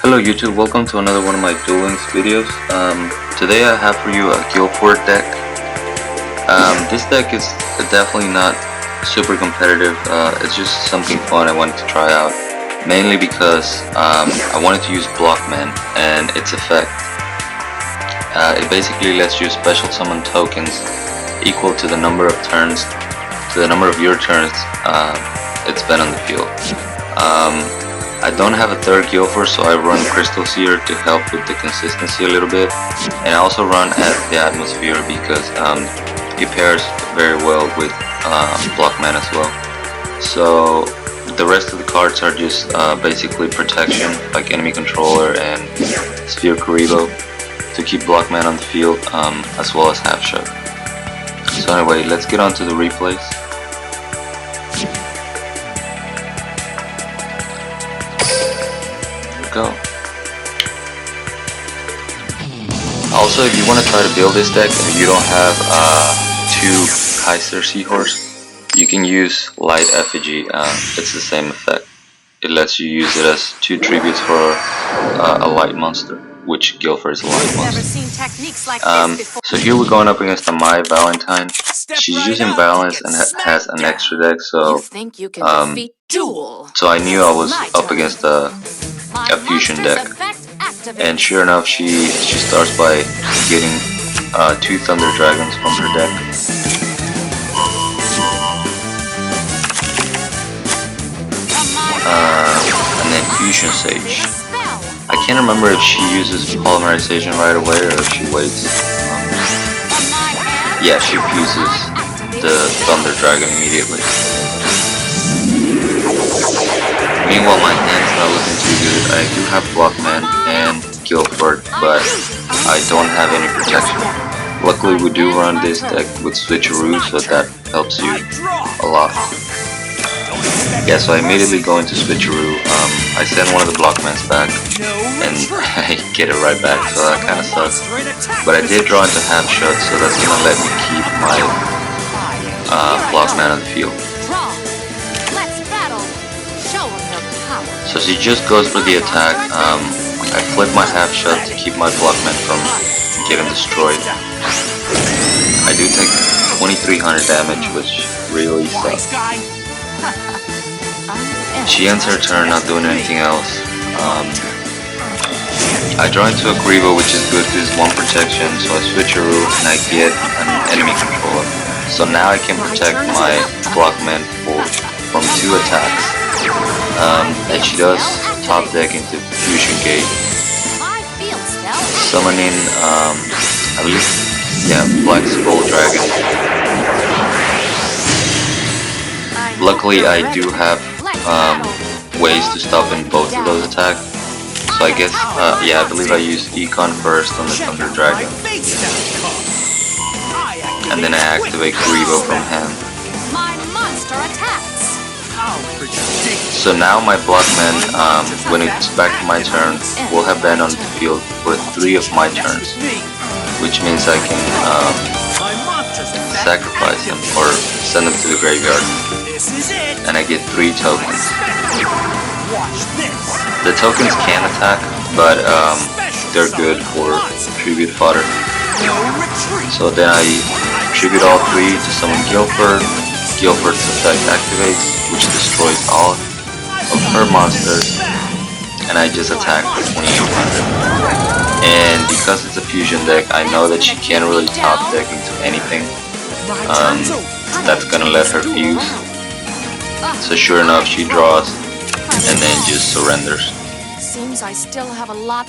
Hello YouTube, welcome to another one of my dueling videos. Today I have for you a Gilford deck. This deck is definitely not super competitive, it's just something fun I wanted to try out. Mainly because I wanted to use Blockman and its effect. It basically lets you special summon tokens equal to the number of turns, your turns it's been on the field. I don't have a third Gilford, so I run Crystal Seer to help with the consistency a little bit, and I also run at the Atmosphere because it pairs very well with Blockman as well. So the rest of the cards are just basically protection, like Enemy Controller and Sphere Karibo, to keep Blockman on the field, as well as Half Shot. So anyway, let's get on to the replays. Go. Also, if you want to try to build this deck and you don't have two Kaiser Seahorse, you can use Light Effigy. It's the same effect. It lets you use it as two tributes for a light monster, which Gilford is a light monster. So here we're going up against a My Valentine. She's using balance and has an extra deck, so so I knew I was up against a fusion deck, and sure enough, she starts by getting two Thunder Dragons from her deck. And then Fusion Sage. I can't remember if she uses Polymerization right away or if she waits. Yeah, she fuses the Thunder Dragon immediately. Meanwhile, my hand's not looking too good. I do have Blockman and Gilford, but I don't have any protection. Luckily, we do run this deck with Switcheroo, so that helps you a lot. Yeah, so I immediately go into Switcheroo. I send one of the Blockmans back, and I get it right back, so that kind of sucks. But I did draw into Half Shot, so that's gonna let me keep my Blockman on the field. So she just goes for the attack. I flip my Half Shot to keep my Blockman from getting destroyed. I do take 2300 damage, which really sucks. She ends her turn not doing anything else. I draw into a Karibo, which is good because it's one protection, so I Switcheroo and I get an Enemy Controller. So now I can protect my Blockman from two attacks. And she does top deck into Fusion Gate, summoning, I believe, yeah, Black Skull Dragon. Luckily, I do have ways to stop in both of those attacks. So I guess, yeah, I believe I used Econ first on the Thunder Dragon, and then I activate Karibo from hand. So now my Blockman, when it's back to my turn, will have been on the field for 3 of my turns, which means I can sacrifice him or send him to the graveyard, and I get 3 tokens. The tokens can attack, but they're good for tribute fodder. So then I tribute all 3 to summon Gilford. Gilford's effect activates, which destroys all of her monsters, and I just attack for 2800. And because it's a fusion deck, I know that she can't really top deck into anything that's gonna let her fuse. So sure enough, she draws and then just surrenders. Seems I still have a lot.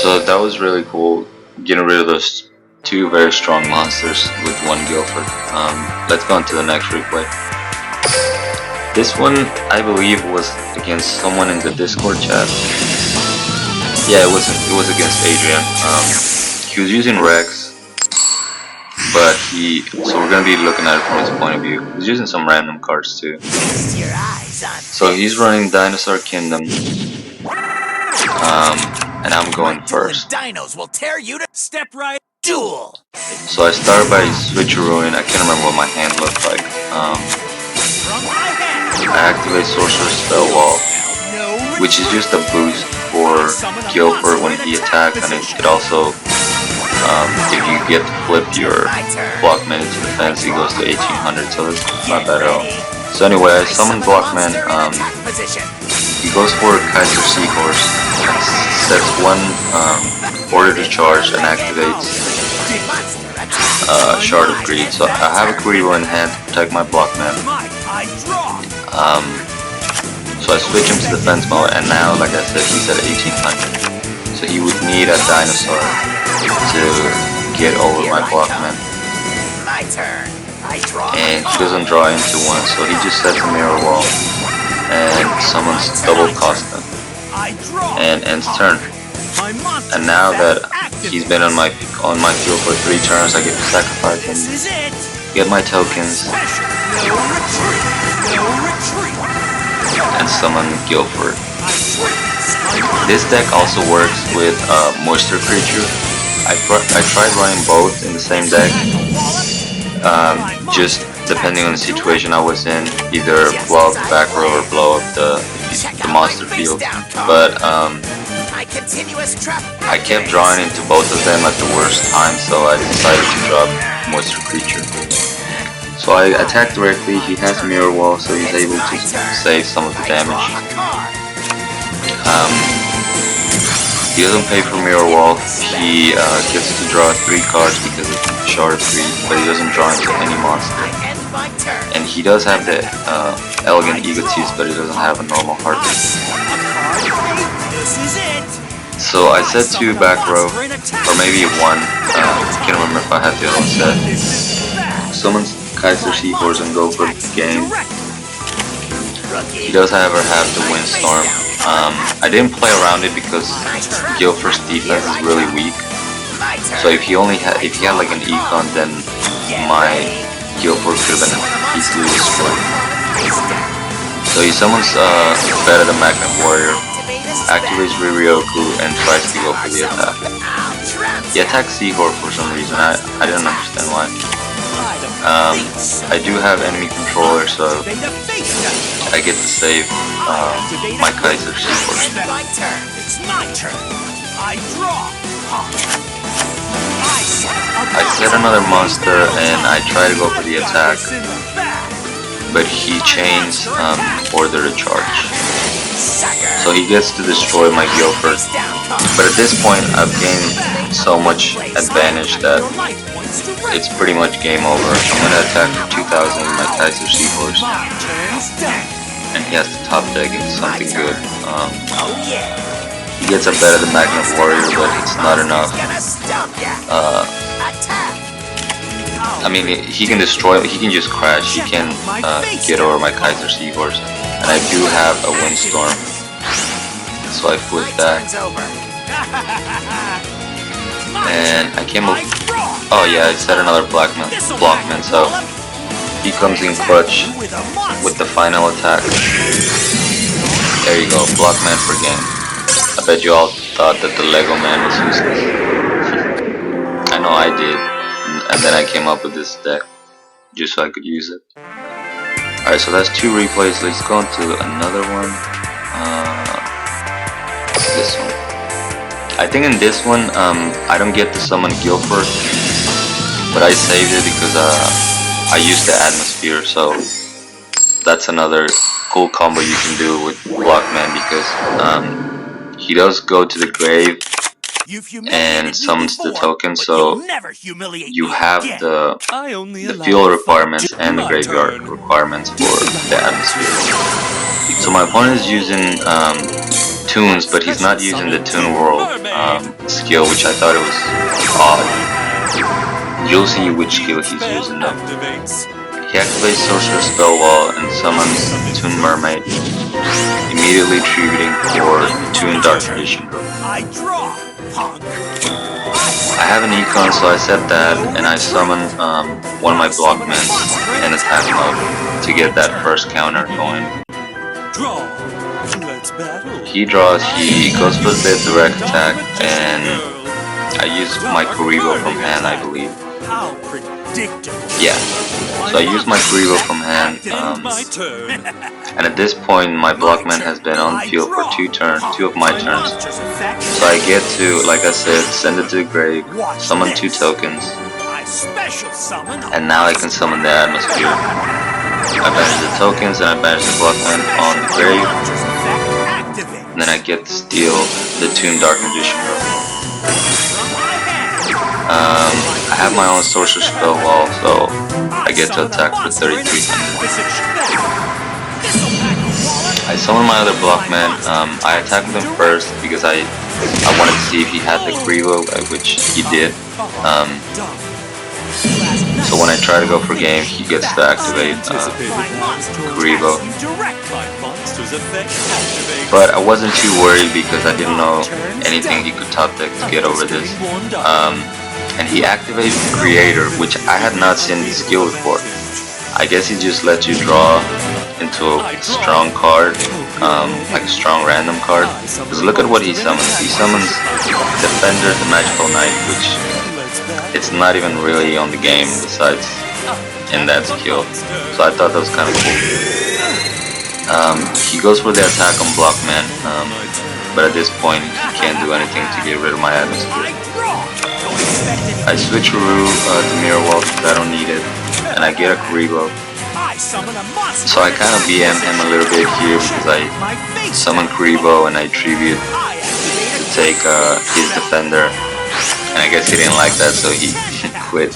So that was really cool, getting rid of those 2 very strong monsters with 1 Gilford. Let's go on to the next replay. This one, I believe, was against someone in the Discord chat. Yeah, it was against Adrian. He was using Rex, but so we're gonna be looking at it from his point of view. He's using some random cards too. So he's running Dinosaur Kingdom, and I'm going first. Dinos will tear you to step right. Duel. So I start by Switcherooing. I can't remember what my hand looked like. I activate Sorcerer's Spell Wall, which is just a boost for Gilford when he attacks, and it could also, if you get to flip your Blockman into defense, it goes to 1800, so it's not bad at all. So anyway, I summon Blockman. He goes for Kaiser Seahorse, sets one order to charge, and activates Shard of Greed. So I have a Kuribo in hand to protect my Blockman. So I switch him to defense mode, and now, like I said, he's at 1800. So he would need a dinosaur to get over my Blockman. And he doesn't draw into one, so he just sets a mirror wall and summons double Costa and ends turn. And now that he's been on my field for 3 turns, I get to sacrifice him, get my tokens, and summon Gilford. This deck also works with Moisture Creature. I tried running both in the same deck, just depending on the situation I was in, either blow up the back row or blow up the monster field. But I kept drawing into both of them at the worst time, so I decided to drop Moisture Creature. So I attack directly. He has Mirror Wall, so he's able to save some of the damage. He doesn't pay for Mirror Wall. He gets to draw 3 cards because of Shard 3, but he doesn't draw into any monster. And he does have the Elegant Egotist, but he doesn't have a normal Heartbeat. So I set 2 back row, or maybe 1. Can't remember if I had the other one set. Summons Kaiser Seahorse and go for the game. He does, however, have the Windstorm. I didn't play around it because Gilford's defense is really weak. So if he had like an Econ, then my Gilford could have been easily destroyed. So he summons Better the Magnet Warrior, activates Riryoku, and tries to go for the attack. He attacks Seahorse for some reason. I didn't understand why. I do have enemy controller, so I get to save my Kaiser Seahorse. I set another monster and I try to go for the attack, but he chains Order to Charge. So he gets to destroy my Gilford. But at this point I've gained so much advantage that it's pretty much game over. I'm gonna attack for 2000 with my Kaiser Seahorse. And he has to top deck into something good. He gets a Better the Magnet Warrior, but it's not enough. I mean, he can destroy, he can just crash, he can get over my Kaiser Seahorse. And I do have a Windstorm, so I flip that. And I came up, oh yeah, I set another Blockman, so he comes in clutch with the final attack. There you go, Blockman for game. I bet you all thought that the Lego Man was useless. I know I did, and then I came up with this deck just so I could use it. Alright, so that's 2 replays. Let's go on to another one. This one. I think in this one, I don't get to summon Gilford, but I saved it because I used the Atmosphere, so that's another cool combo you can do with Blockman because he does go to the grave and summons the token, so you have the field requirements and the graveyard requirements for the Atmosphere. So my opponent is using tunes, but he's not using the Toon World skill, which I thought it was odd. You'll see which skill he's using though. He activates Sorcerer Spell Wall and summons Toon Mermaid, immediately tributing for Toon Dark Tradition. I have an Econ, so I set that, and I summon one of my Blockmen in attack mode to get that first counter going. He draws, he goes for the direct attack, and I use my Kuribo from hand, I believe. Yeah. So I use my Grivo from hand, and at this point my Blockman has been on the field for two of my turns. So I get to, like I said, send it to the grave, summon 2 tokens, and now I can summon the atmosphere. I banish the tokens and I banish the Blockman on the grave, and then I get to steal the Toon Dark Magician Robe. I have my own sorcerer spell wall, so I get to attack for 33. I summon my other Blockman. I attack with him first because I wanted to see if he had the Grivo, which he did. So when I try to go for game, he gets to activate Grivo. But I wasn't too worried because I didn't know anything he could top deck to get over this. And he activated Creator, which I had not seen this skill before. I guess he just lets you draw into a strong card, like a strong random card. Because look at what he summons. He summons Defender, the Magical Knight, which it's not even really on the game besides in that skill. So I thought that was kind of cool. He goes for the attack on Blockman, but at this point he can't do anything to get rid of my atmosphere. I switch Rue to Mirror Wall because I don't need it, and I get a Grivo. So I kind of BM him a little bit here because I summon Grivo and I tribute to take his Defender, and I guess he didn't like that, so he quit.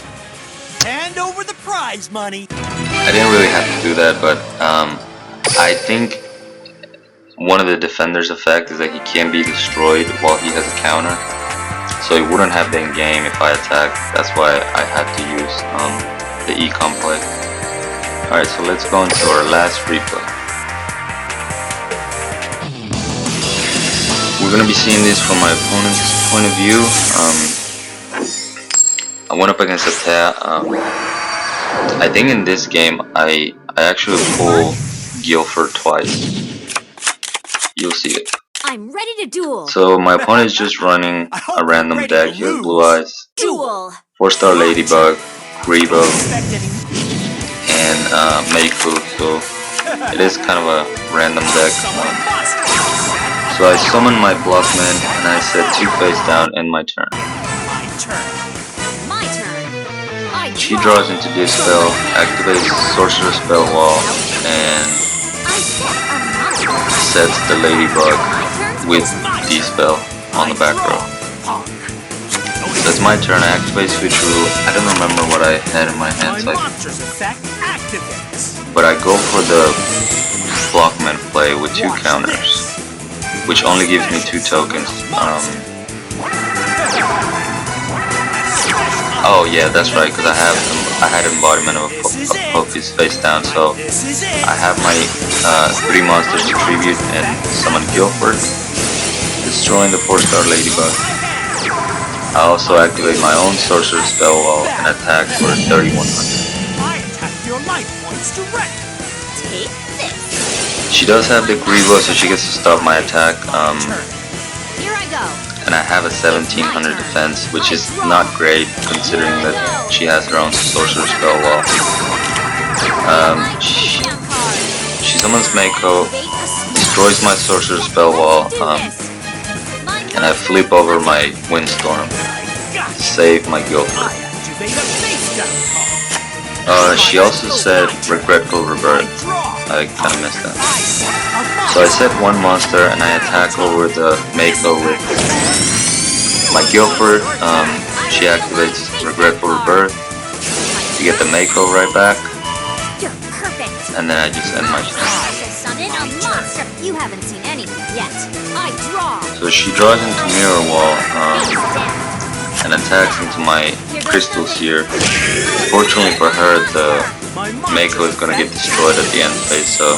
Hand over the prize money. I didn't really have to do that, but I think one of the Defender's effect is that he can't be destroyed while he has a counter. So he wouldn't have been game if I attacked. That's why I had to use the econ play. Alright, so let's go into our last replay. We're gonna be seeing this from my opponent's point of view. I went up against a Tea. I think in this game I actually pull Gilford twice. You'll see it. I'm ready to duel. So my opponent is just running a random deck. He has Blue Eyes, Duel. 4-star Ladybug, Grivo, and Meiku. So it is kind of a random deck. So I summon my Blockman and I set 2 face down in my turn. My turn. She draws into this spell, activates Sorcerer Spell Wall, and sets the Ladybug with D-Spell on the back row. That's my turn. I activate Switch Rule. I don't remember what I had in my hand, but I go for the Blockman play with 2 counters, which only gives me 2 tokens. Oh yeah, that's right, because I had embodiment of Poke's face down, so I have my 3 monsters to tribute and summon Gilford, destroying the 4-star Ladybug. I also activate my own Sorcerer Spell Wall and attack for 3100. She does have the Grivo, so she gets to stop my attack. Here I go. And I have a 1700 defense, which is not great considering that she has her own Sorcerer Spell Wall. She summons Mako, destroys my Sorcerer Spell Wall, and I flip over my Windstorm to save my Gilford. She also said Regretful Rebirth. I kinda missed that. So I set 1 monster and I attack over the Mako with my Gilford. She activates Regretful Rebirth to get the Mako right back. You're perfect. And then I just end my turn. Summon a monster. You haven't seen anything yet. I draw. So she draws into Mirror Wall and attacks into my Crystal Seer. Fortunately for her, the Mako is gonna get destroyed at the end phase, so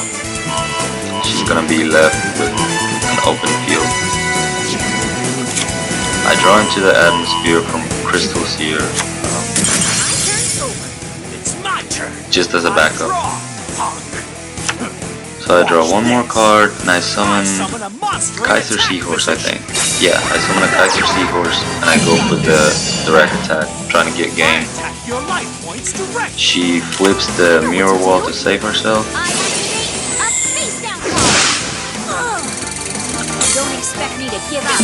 she's gonna be left with an open field. I draw into the atmosphere from Crystal Seer, just as a backup. So I draw one more card, and I summon Summon a monster. Kaiser Seahorse, I think. Yeah, I summon a Kaiser Seahorse, and I go for the direct attack, trying to get game. Attack your life points direct. She flips the mirror wall to save herself. I activate a face down claw. Don't expect me to give up.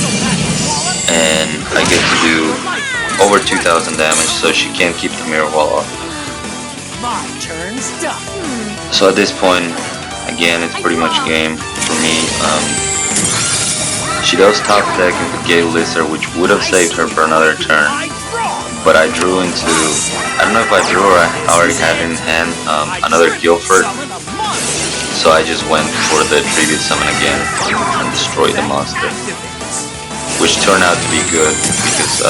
And I get to do over 2,000 damage, so she can't keep the mirror wall off. My turn's done. So at this point, again, it's pretty much game for me. She does top deck into Gale Lizard, which would have saved her for another turn, I draw. but I drew into, I don't know if I drew or I already had it in hand, another Gilford, Summon a monster. so I just went for the tribute summon again and destroyed the monster, which turned out to be good because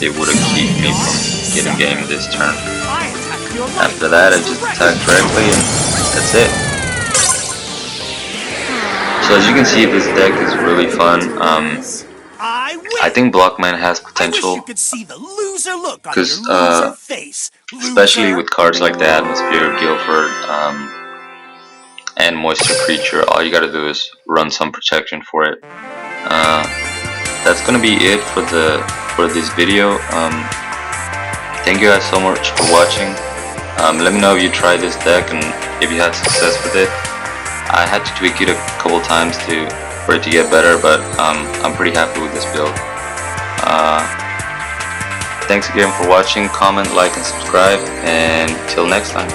it would have kept me from getting game this turn. I attack your life After that, I just attack directly and that's it. So as you can see, this deck is really fun. I win. I think Blockman has I wish potential, you could see the loser look on 'cause, your loser face. especially Loser. with cards like the Atmosphere, Gilford, and Moisture Creature. All you gotta do is run some protection for it. That's gonna be it for this video. Thank you guys so much for watching. Let me know if you tried this deck and if you had success with it. I had to tweak it a couple times for it to get better, but I'm pretty happy with this build. Thanks again for watching. Comment, like, and subscribe, and till next time.